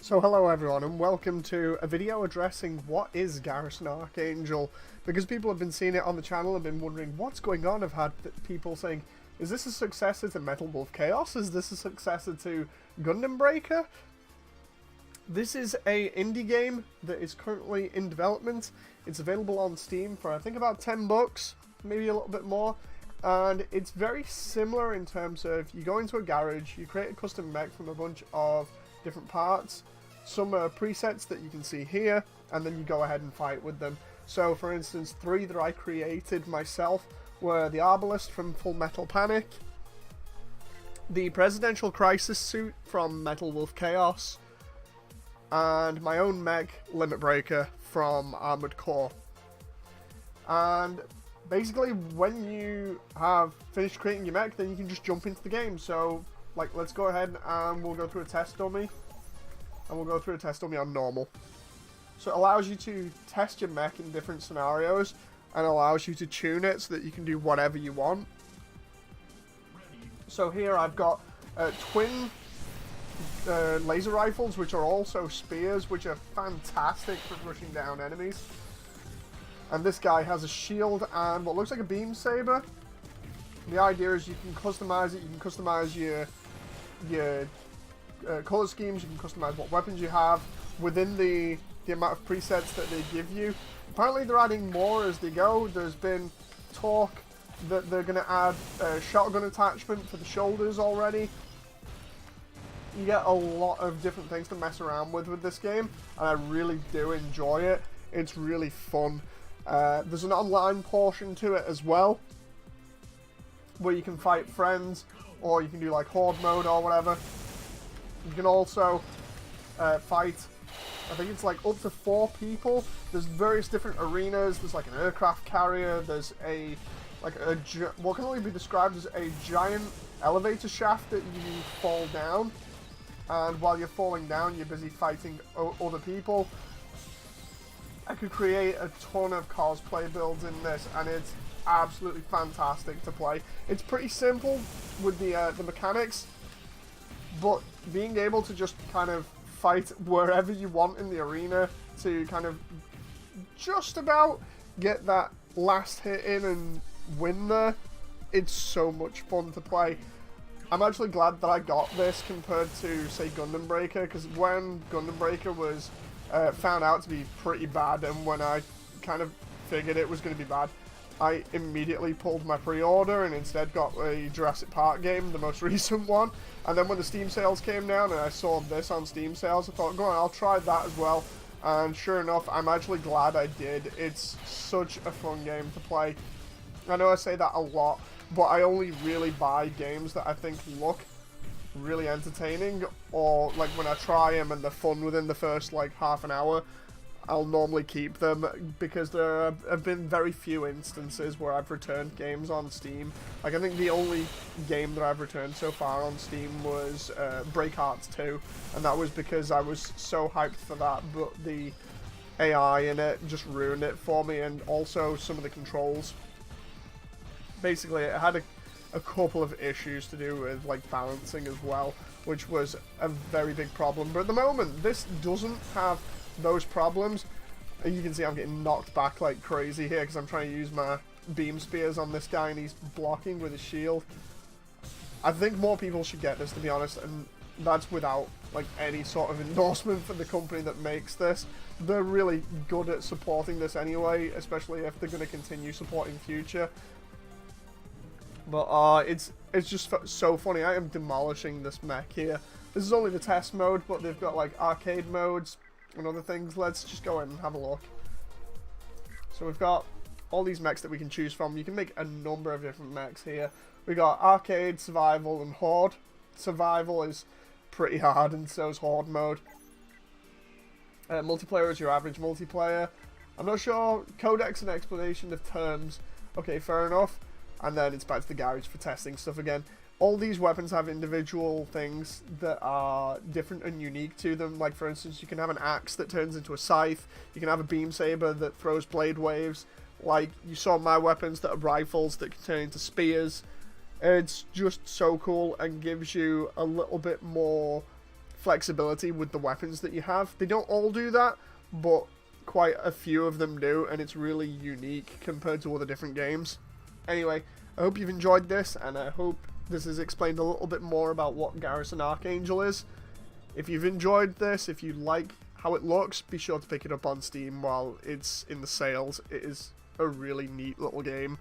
So hello everyone and welcome to a video addressing what is Garrison Archangel, because people have been seeing it on the channel and been wondering what's going on. I've had people saying, is this a successor to Metal Wolf Chaos? Is this a successor to Gundam Breaker? This is a indie game that is currently in development. It's available on Steam for I think about 10 bucks, maybe a little bit more. And it's very similar in terms of you go into a garage, you create a custom mech from a bunch of different parts. Some are presets that you can see here, and then you go ahead and fight with them. So for instance, 3 that I created myself were the Arbalist from Full Metal Panic, the Presidential Crisis suit from Metal Wolf Chaos, and my own mech, Limit Breaker, from Armored Core. And basically, when you have finished creating your mech, then you can just jump into the game. So, like, let's go ahead and we'll go through a test dummy. And we'll go through a test dummy on normal. So it allows you to test your mech in different scenarios, and allows you to tune it so that you can do whatever you want. So here I've got twin laser rifles, which are also spears, which are fantastic for rushing down enemies. And this guy has a shield and what looks like a beam saber. The idea is you can customize it. You can customize your color schemes. You can customize what weapons you have within the amount of presets that they give you. Apparently they're adding more as they go. There's been talk that they're going to add a shotgun attachment for the shoulders already. You get a lot of different things to mess around with this game, and I really do enjoy it. It's really fun. There's an online portion to it as well, where you can fight friends, or you can do like horde mode or whatever. You can also fight, I think it's like up to 4 people. There's various different arenas. There's like an aircraft carrier. There's what can only be described as a giant elevator shaft that you fall down. And while you're falling down, you're busy fighting other people. I could create a ton of cosplay builds in this, and it's absolutely fantastic to play. It's pretty simple with the mechanics, but being able to just kind of fight wherever you want in the arena to kind of just about get that last hit in and win there, it's so much fun to play. I'm actually glad that I got this compared to, say, Gundam Breaker, because when Gundam Breaker was found out to be pretty bad, and when I kind of figured it was going to be bad, I immediately pulled my pre-order and instead got a Jurassic Park game, the most recent one. And then when the Steam sales came down and I saw this on Steam sales, I thought, go on, I'll try that as well. And sure enough, I'm actually glad I did. It's such a fun game to play. I know I say that a lot, but I only really buy games that I think look really entertaining, or like when I try them and they're fun within the first like half an hour, I'll normally keep them, because there have been very few instances where I've returned games on Steam. Like I think the only game that I've returned so far on Steam was Breakhearts 2, and that was because I was so hyped for that, but the AI in it just ruined it for me, and also some of the controls. Basically, it had a couple of issues to do with like balancing as well, which was a very big problem. But at the moment, this doesn't have those problems. And you can see I'm getting knocked back like crazy here because I'm trying to use my beam spears on this guy and he's blocking with his shield. I think more people should get this, to be honest, and that's without like any sort of endorsement for the company that makes this. They're really good at supporting this anyway, especially if they're going to continue supporting future. But it's just so funny. I am demolishing this mech here. This is only the test mode, but they've got like arcade modes and other things. Let's just go in and have a look. So we've got all these mechs that we can choose from. You can make a number of different mechs here. We got arcade, survival, and horde. Survival is pretty hard, and so is horde mode. Multiplayer is your average multiplayer. I'm not sure. Codex and explanation of terms. Okay, fair enough. And then it's back to the garage for testing stuff again. All these weapons have individual things that are different and unique to them. Like, for instance, you can have an axe that turns into a scythe. You can have a beam saber that throws blade waves. Like, you saw my weapons that are rifles that can turn into spears. It's just so cool and gives you a little bit more flexibility with the weapons that you have. They don't all do that, but quite a few of them do, and it's really unique compared to other different games. Anyway, I hope you've enjoyed this, and I hope this has explained a little bit more about what Garrison Archangel is. If you've enjoyed this, if you like how it looks, be sure to pick it up on Steam while it's in the sales. It is a really neat little game.